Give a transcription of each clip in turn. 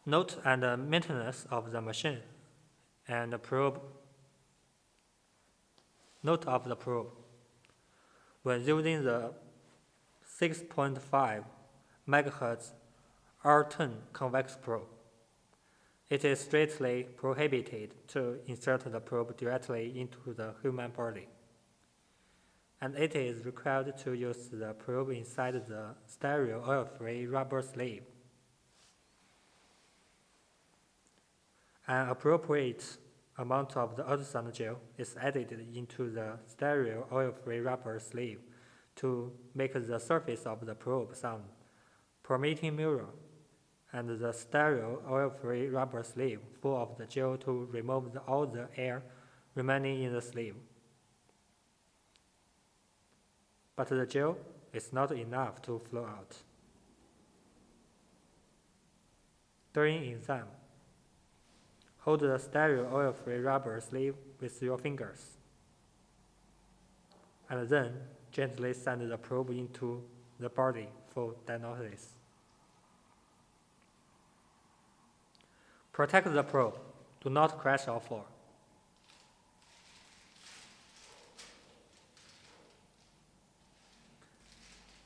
Note and maintenance of the machine and probe. Note of the probe. When using the 6.5 MHz R10 convex probe, it is strictly prohibited to insert the probe directly into the human body, and it is required to use the probe inside the stereo oil-free rubber sleeve. An appropriate amount of the ultrasound gel is added into the stereo oil-free rubber sleeve to make the surface of the probe sound permitting mirror, and the stereo oil-free rubber sleeve full of the gel to remove all the air remaining in the sleeve. But the gel is not enough to flow out. During exam, hold the stereo oil-free rubber sleeve with your fingers, and then gently send the probe into the body for diagnosis. Protect the probe. Do not crash or fall.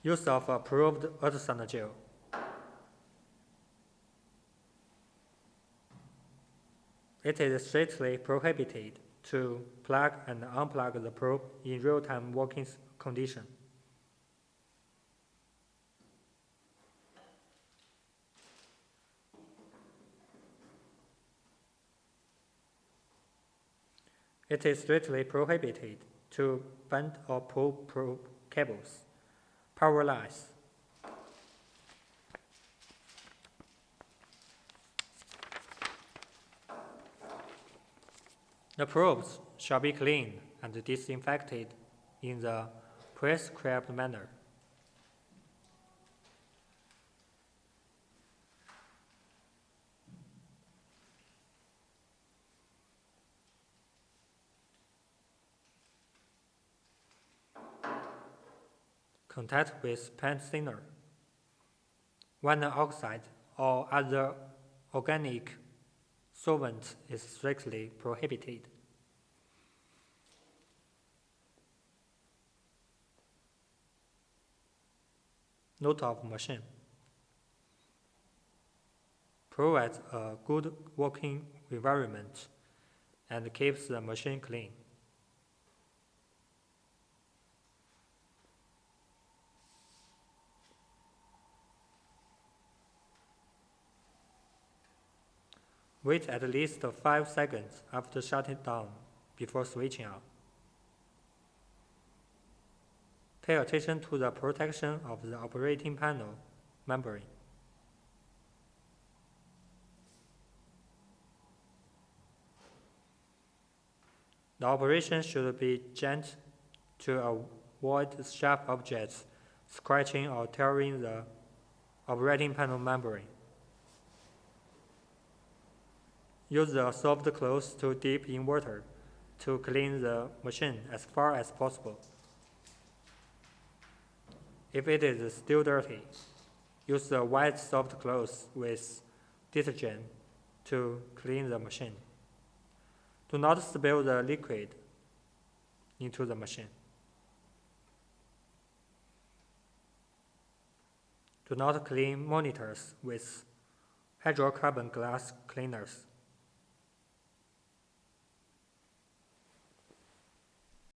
Use of approved ultrasound gel. It is strictly prohibited to plug and unplug the probe in real-time working condition. It is strictly prohibited to bend or pull probe cables, power lines. The probes shall be cleaned and disinfected in the prescribed manner. Contact with paint thinner, vinyl oxide, or other organic solvent is strictly prohibited. Note of machine. Provides a good working environment and keeps the machine clean. Wait at least 5 seconds after shutting down before switching on. Pay attention to the protection of the operating panel membrane. The operation should be gentle to avoid sharp objects scratching or tearing the operating panel membrane. Use the soft cloth to dip in water to clean the machine as far as possible. If it is still dirty, use the wet soft cloth with detergent to clean the machine. Do not spill the liquid into the machine. Do not clean monitors with hydrocarbon glass cleaners.